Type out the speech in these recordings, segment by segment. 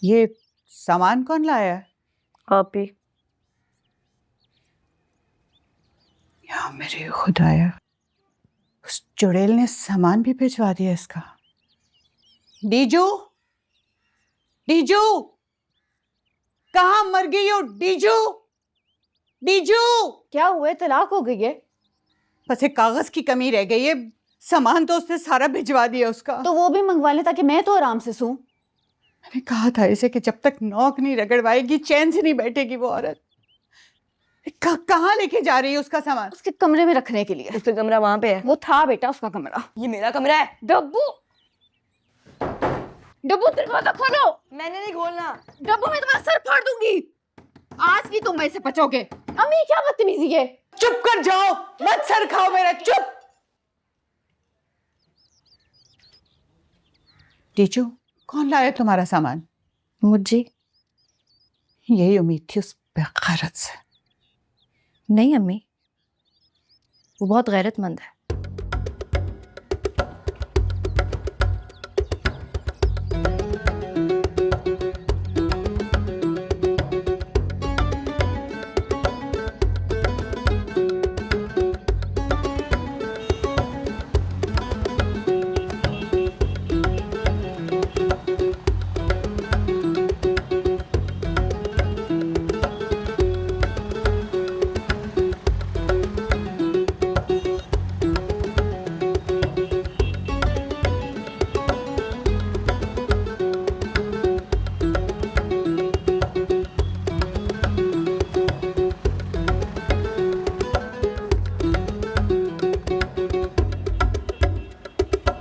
ये सामान कौन लाया है? आप ही। या मेरे खुदाया, उस चुड़ैल ने सामान भी भिजवा दिया इसका। डीजू, डीजू, कहाँ मर गई हो डीजू? डीजू, क्या हुआ? तलाक हो गई है? बस एक कागज की कमी रह गई है। सामान तो उसने सारा भिजवा दिया उसका। तो वो भी मंगवा ले ताकि मैं तो आराम से सूं। मैंने कहा था इसे कि जब तक नौक नहीं रगड़वाएगी चैन से नहीं बैठेगी वो औरत। कहाँ लेके जा रही है उसका सामान? उसके कमरे में रखने के लिए। उसका कमरा वहां पे है। वो था बेटा उसका कमरा। ये मेरा कमरा है। डब्बू, डब्बू दरवाजा खोलो। मैंने नहीं खोलना। डब्बू मैं तुम्हारा सर फाड़ दूंगी। आज नहीं तुम मेरे से बचोगे। अम्मी क्या बदतमीजी है। चुप कर जाओ, मत सर खाओ मेरा, चुप। टीचू, कौन लाया तुम्हारा सामान? मुझे यही उम्मीद थी उस बेगैरत से। नहीं अम्मी, वो बहुत गैरतमंद है।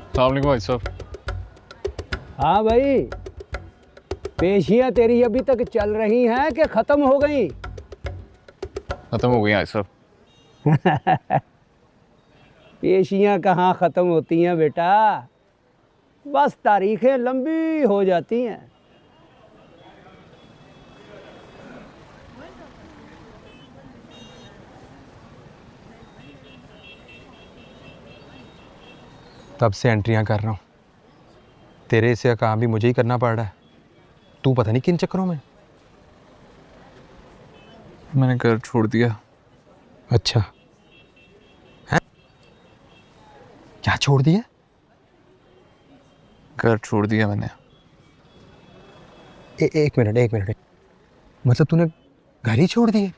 अस्सलाम वालेकुम भाई साहब। हाँ भाई, पेशियां तेरी अभी तक चल रही हैं कि खत्म हो गई? खत्म हो गई भाई साहब। पेशियां कहाँ खत्म होती हैं बेटा, बस तारीखें लंबी हो जाती हैं। तब से एंट्रियां कर रहा हूँ, तेरे से काम भी मुझे ही करना पड़ रहा है। तू पता नहीं किन चक्करों में। मैंने घर छोड़ दिया। अच्छा है? क्या छोड़ दिया? घर छोड़ दिया मैंने। एक मिनट, मतलब तूने घर ही छोड़ दिए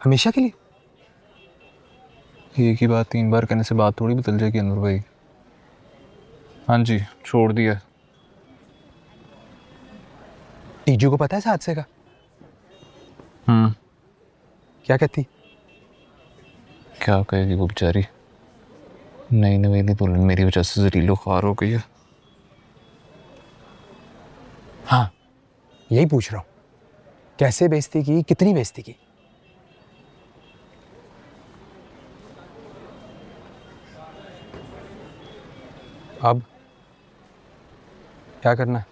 हमेशा के लिए? एक ही बात 3 बार कहने से बात थोड़ी बदल जाएगी अनवर भाई। हाँ जी, छोड़ दिया। टीजू को पता है इस हादसे का? क्या कहती? क्या कहेगी वो बेचारी। नई नवेली दुल्हन मेरी वजह से जरीलो ख्वार हो गई है। हाँ, यही पूछ रहा हूँ, कैसे बेइज्जती की, कितनी बेइज्जती की? अब क्या करना है?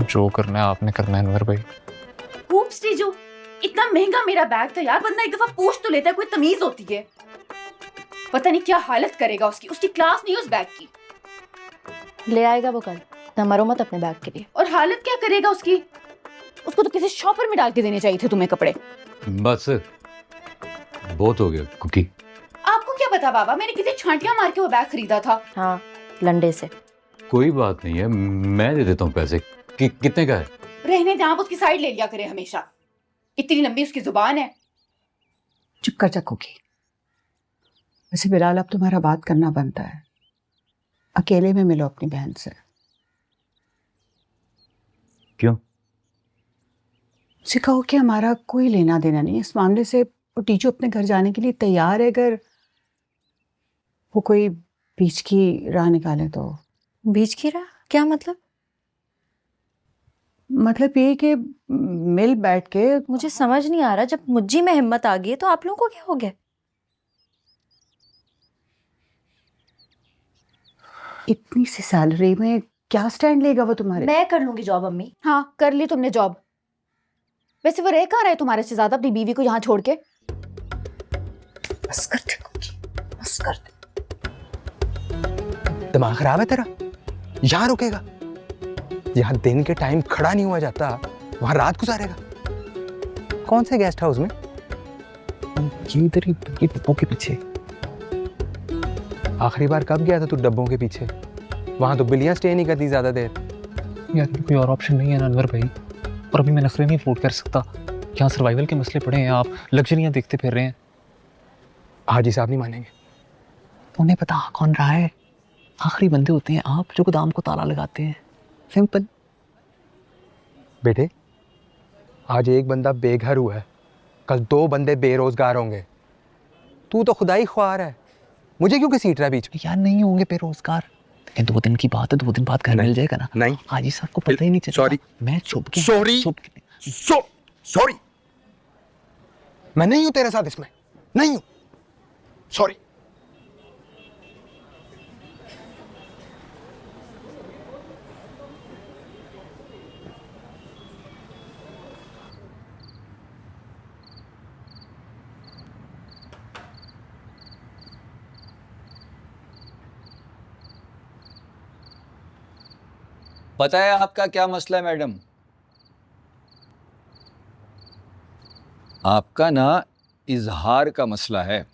जो करना है आपने करना है अनवर भाई। Oops, टीजू, इतना महंगा मेरा बैग था यार, बंदा एक दफा पूछ तो लेता है, कोई तमीज होती है। पता नहीं क्या हालत करेगा उसकी क्लास नहीं उस बैग की। ले आएगा वो कल, ना मरो मत अपने बैग के लिए। और हालत क्या करेगा उसकी? उसको तो किसी शॉपर में डाल के देने चाहिए थे तुम्हें कपड़े। बस बहुत हो गया कुकी। आपको क्या पता बाबा, मैंने किसी छांटियां मार के वो बैग खरीदा था। हाँ, लंडे से। कोई बात नहीं है, मैं दे देता हूँ पैसे। कितने का है? रहने दे, आप उसकी साइड ले लिया करे हमेशा। इतनी लंबी उसकी जुबान है। चुप कर जा कुकी। वैसे बिलाल, अब तुम्हारा बात करना बनता है। अकेले में मिलो अपनी बहन से। क्यों? उसे कहो कि हमारा कोई लेना देना नहीं इस मामले से। और टीचू अपने घर जाने के लिए तैयार है, अगर वो कोई बीच की राह निकाले तो। बीच की राह? क्या मतलब? मतलब ये कि मिल बैठ के। मुझे समझ नहीं आ रहा, जब मुझी में हिम्मत आ गई तो आप लोगों को क्या हो गया? इतनी सी सैलरी में क्या स्टैंड लेगा वो तुम्हारे? मैं कर लूंगी जॉब अम्मी। हाँ, कर ली तुमने जॉब। वैसे वो रह कहाँ रहा है तुम्हारे से ज्यादा, अपनी बीवी को यहाँ छोड़ के? बस कर दे कुकी, बस कर दे। दिमाग खराब है तेरा? यहाँ रुकेगा? यहाँ दिन के टाइम खड़ा नहीं हुआ जाता, वहां रात गुजारेगा? कौन से गेस्ट हाउस में? ये इधर ही, ये डब्बों के पीछे। आखिरी बार कब गया था तू डब्बों के पीछे? वहां तो बिल्लियां स्टे नहीं करती ज्यादा देर। यार कोई और ऑप्शन नहीं है ना अनवर भाई, और अभी मैं नखरे नहीं अफोर्ड कर सकता। यहाँ सर्वाइवल के मसले पड़े हैं, आप लग्जरियाँ देखते फिर रहे हैं। हाजी साहब नहीं मानेंगे। तो उन्हें पता कौन रहा है, आखिरी बंदे होते हैं आप जो गोदाम को ताला लगाते हैं। सिंपल। बेटे, आज एक बंदा बेघर हुआ है, कल 2 बंदे बेरोजगार होंगे। तू तो खुदा ही ख्वार है, मुझे क्यों घसीट रहा है बीच में? यार नहीं होंगे बेरोजगार, लेकिन 2 दिन की बात है, 2 दिन बाद घर मिल जाएगा ना। नहीं, हाजी साहब को पता ही नहीं चला। सॉरी। मैं छुप के सॉरी, मैं नहीं हूं तेरे साथ इसमें, नहीं हूं। सॉरी। पता है आपका क्या मसला है मैडम? आपका ना इजहार का मसला है।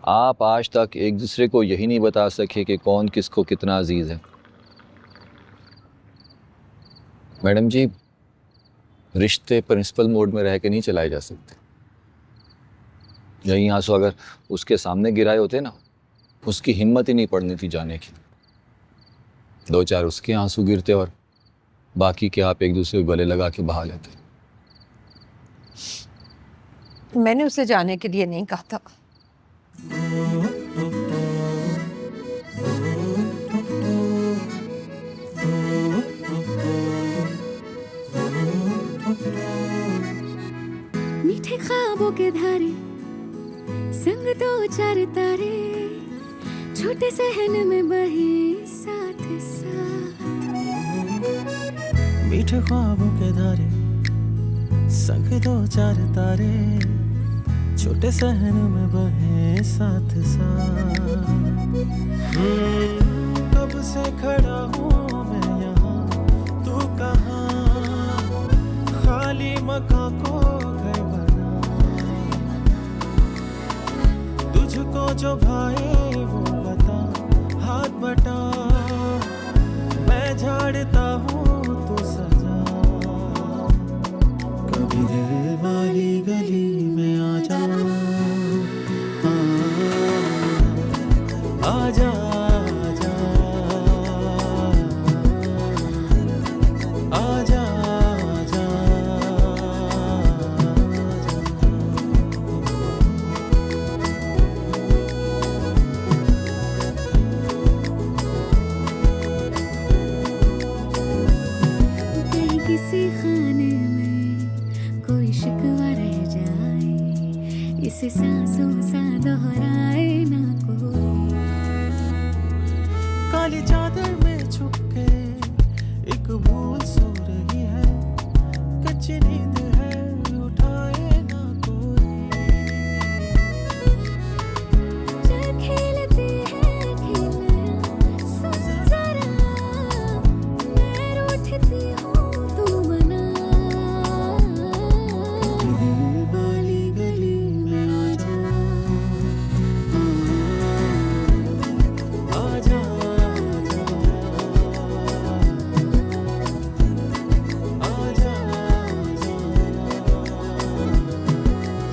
आप आज तक एक दूसरे को यही नहीं बता सके कि कौन किसको कितना अजीज है। मैडम जी, रिश्ते प्रिंसिपल मोड में रह के नहीं चलाए जा सकते। यही आंसू अगर उसके सामने गिराए होते ना, उसकी हिम्मत ही नहीं पड़नी थी जाने की। 2-4 उसके आंसू गिरते और बाकी के आप एक दूसरे को गले लगा के बहा लेते। मैंने उसे जाने के लिए नहीं कहा था। मीठे ख्वाबों के धारे संग 2-4 तारे, छोटे सहन में बहे साथ साथ। मीठे ख्वाबों के धारे संग 2-4 तारे, छोटे सहन में बहे साथ साथ। कब से खड़ा हूँ मैं यहाँ, तू कहाँ? खाली मकान को घर बना, तुझको जो भाए वो बता, हाथ बटा। मैं झाड़ता हूँ तू सजा, कभी दिल वाली गली में आ जा, आ जा।